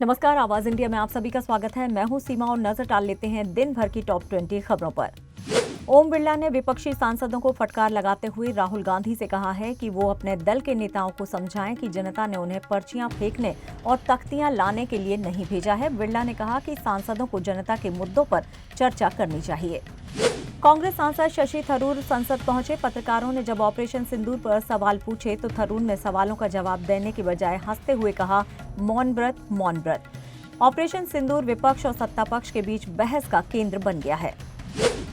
नमस्कार, आवाज इंडिया में आप सभी का स्वागत है। मैं हूं सीमा और नजर डाल लेते हैं दिन भर की टॉप 20 खबरों पर। ओम बिरला ने विपक्षी सांसदों को फटकार लगाते हुए राहुल गांधी से कहा है कि वो अपने दल के नेताओं को समझाएं कि जनता ने उन्हें पर्चियां फेंकने और तख्तियां लाने के लिए नहीं भेजा है। बिरला ने कहा कि सांसदों को जनता के मुद्दों पर चर्चा करनी चाहिए। कांग्रेस सांसद शशि थरूर संसद पहुंचे। पत्रकारों ने जब ऑपरेशन सिंदूर पर सवाल पूछे तो थरूर ने सवालों का जवाब देने की बजाय हंसते हुए कहा, मौन व्रत। ऑपरेशन सिंदूर विपक्ष और सत्ता पक्ष के बीच बहस का केंद्र बन गया है।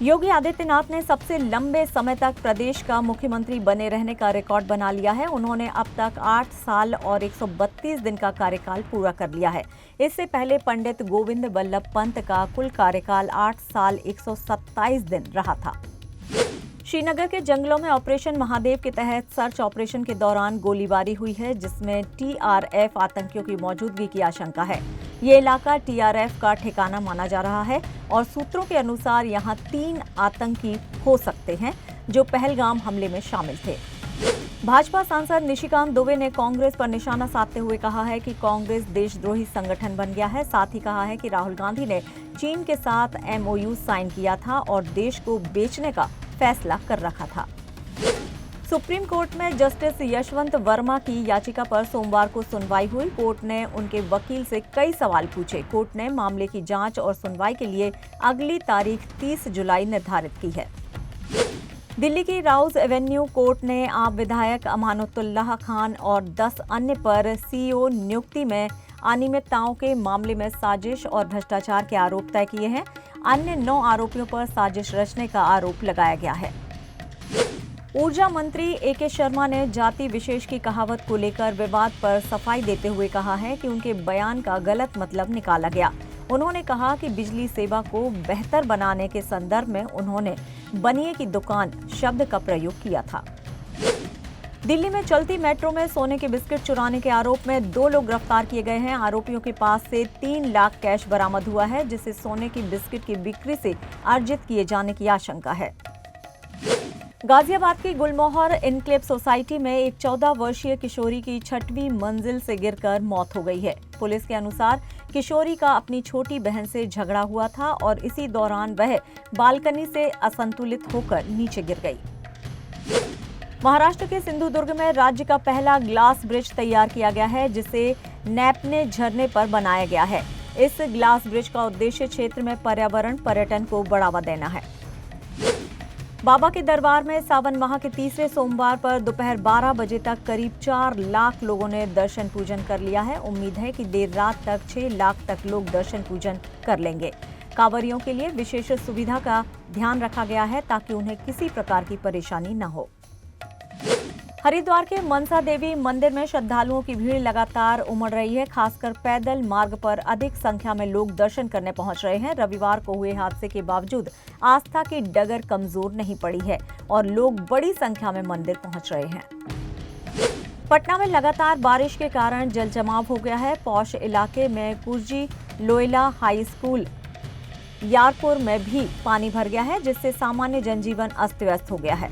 योगी आदित्यनाथ ने सबसे लंबे समय तक प्रदेश का मुख्यमंत्री बने रहने का रिकॉर्ड बना लिया है। उन्होंने अब तक 8 साल और 132 दिन का कार्यकाल पूरा कर लिया है। इससे पहले पंडित गोविंद बल्लभ पंत का कुल कार्यकाल 8 साल 127 दिन रहा था। श्रीनगर के जंगलों में ऑपरेशन महादेव के तहत सर्च ऑपरेशन के दौरान गोलीबारी हुई है, जिसमें टीआरएफ आतंकियों की मौजूदगी की आशंका है। ये इलाका टीआरएफ का ठिकाना माना जा रहा है और सूत्रों के अनुसार यहां 3 आतंकी हो सकते हैं जो पहलगाम हमले में शामिल थे। भाजपा सांसद निशिकांत दुबे ने कांग्रेस पर निशाना साधते हुए कहा है कि कांग्रेस देशद्रोही संगठन बन गया है। साथ ही कहा है कि राहुल गांधी ने चीन के साथ एमओयू साइन किया था और देश को बेचने का फैसला कर रखा था। सुप्रीम कोर्ट में जस्टिस यशवंत वर्मा की याचिका पर सोमवार को सुनवाई हुई। कोर्ट ने उनके वकील से कई सवाल पूछे। कोर्ट ने मामले की जांच और सुनवाई के लिए अगली तारीख 30 जुलाई निर्धारित की है। दिल्ली की राउज एवेन्यू कोर्ट ने आप विधायक अमानतुल्लाह खान और 10 अन्य पर सीईओ नियुक्ति में अनियमितताओं के मामले में साजिश और भ्रष्टाचार के आरोप तय किए हैं। अन्य 9 आरोपियों पर साजिश रचने का आरोप लगाया गया है। ऊर्जा मंत्री एके शर्मा ने जाति विशेष की कहावत को लेकर विवाद पर सफाई देते हुए कहा है कि उनके बयान का गलत मतलब निकाला गया। उन्होंने कहा कि बिजली सेवा को बेहतर बनाने के संदर्भ में उन्होंने बनिए की दुकान शब्द का प्रयोग किया था। दिल्ली में चलती मेट्रो में सोने के बिस्किट चुराने के आरोप में 2 लोग गिरफ्तार किए गए हैं। आरोपियों के पास से 3 लाख कैश बरामद हुआ है, जिसे सोने की बिस्किट की बिक्री से अर्जित किए जाने की आशंका है। गाजियाबाद की गुलमोहर इनक्लेव सोसाइटी में एक 14 वर्षीय किशोरी की 6वीं मंजिल से गिरकर मौत हो गई है। पुलिस के अनुसार किशोरी का अपनी छोटी बहन से झगड़ा हुआ था और इसी दौरान वह बालकनी से असंतुलित होकर नीचे गिर गई। महाराष्ट्र के सिंधुदुर्ग में राज्य का पहला ग्लास ब्रिज तैयार किया गया है, जिसे नैपने झरने पर बनाया गया है। इस ग्लास ब्रिज का उद्देश्य क्षेत्र में पर्यावरण पर्यटन को बढ़ावा देना है। बाबा के दरबार में सावन माह के तीसरे सोमवार पर दोपहर 12 बजे तक करीब 4 लाख लोगों ने दर्शन पूजन कर लिया है। उम्मीद है कि देर रात तक 6 लाख तक लोग दर्शन पूजन कर लेंगे। कांवरियों के लिए विशेष सुविधा का ध्यान रखा गया है ताकि उन्हें किसी प्रकार की परेशानी न हो। हरिद्वार के मनसा देवी मंदिर में श्रद्धालुओं की भीड़ लगातार उमड़ रही है। खासकर पैदल मार्ग पर अधिक संख्या में लोग दर्शन करने पहुंच रहे हैं। रविवार को हुए हादसे के बावजूद आस्था की डगर कमजोर नहीं पड़ी है और लोग बड़ी संख्या में मंदिर पहुंच रहे हैं। पटना में लगातार बारिश के कारण जल जमाव हो गया है। पौष इलाके में Kurji Loyola high school Yarpur में भी पानी भर गया है, जिससे सामान्य जनजीवन अस्त व्यस्त हो गया है।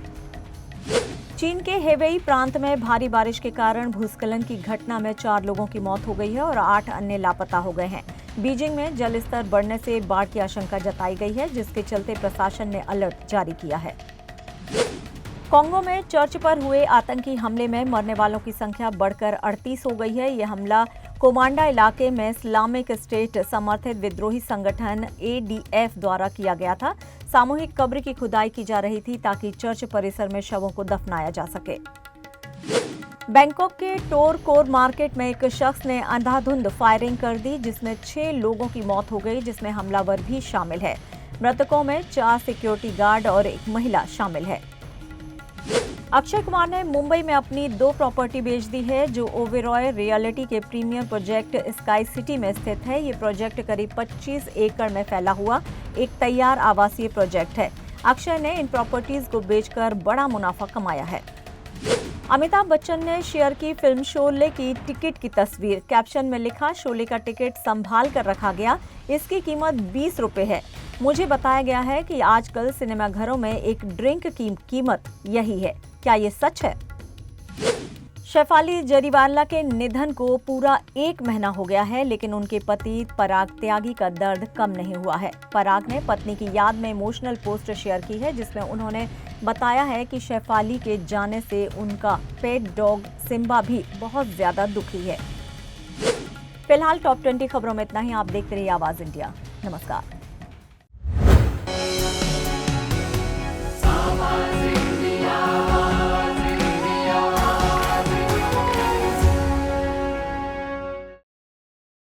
चीन के हेबेई प्रांत में भारी बारिश के कारण भूस्खलन की घटना में 4 लोगों की मौत हो गई है और 8 अन्य लापता हो गए हैं। बीजिंग में जल स्तर बढ़ने से बाढ़ की आशंका जताई गई है, जिसके चलते प्रशासन ने अलर्ट जारी किया है। कांगो में चर्च पर हुए आतंकी हमले में मरने वालों की संख्या बढ़कर 38 हो गई है। यह हमला कोमांडा इलाके में इस्लामिक स्टेट समर्थित विद्रोही संगठन एडीएफ द्वारा किया गया था। सामूहिक कब्र की खुदाई की जा रही थी ताकि चर्च परिसर में शवों को दफनाया जा सके। बैंकॉक के टोर कोर मार्केट में एक शख्स ने अंधाधुंध फायरिंग कर दी, जिसमें 6 लोगों की मौत हो गई, जिसमें हमलावर भी शामिल है। मृतकों में 4 सिक्योरिटी गार्ड और एक महिला शामिल है। अक्षय कुमार ने मुंबई में अपनी 2 प्रॉपर्टी बेच दी है, जो ओबेरॉय रियल्टी के प्रीमियर प्रोजेक्ट स्काई सिटी में स्थित है। ये प्रोजेक्ट करीब 25 एकड़ में फैला हुआ एक तैयार आवासीय प्रोजेक्ट है। अक्षय ने इन प्रॉपर्टीज को बेचकर बड़ा मुनाफा कमाया है। अमिताभ बच्चन ने शेयर की फिल्म शोले की टिकट की तस्वीर। कैप्शन में लिखा, शोले का टिकट संभाल कर रखा गया, इसकी कीमत 20 रुपए है। मुझे बताया गया है कि आजकल सिनेमाघरों में एक ड्रिंक की कीमत यही है। क्या ये सच है? शेफाली जरीवाला के निधन को पूरा 1 महीना हो गया है, लेकिन उनके पति पराग त्यागी का दर्द कम नहीं हुआ है। पराग ने पत्नी की याद में इमोशनल पोस्ट शेयर की है, जिसमें उन्होंने बताया है कि शेफाली के जाने से उनका पेट डॉग सिम्बा भी बहुत ज्यादा दुखी है। फिलहाल टॉप 20 खबरों में इतना ही। आप देखते रहिए आवाज इंडिया। नमस्कार।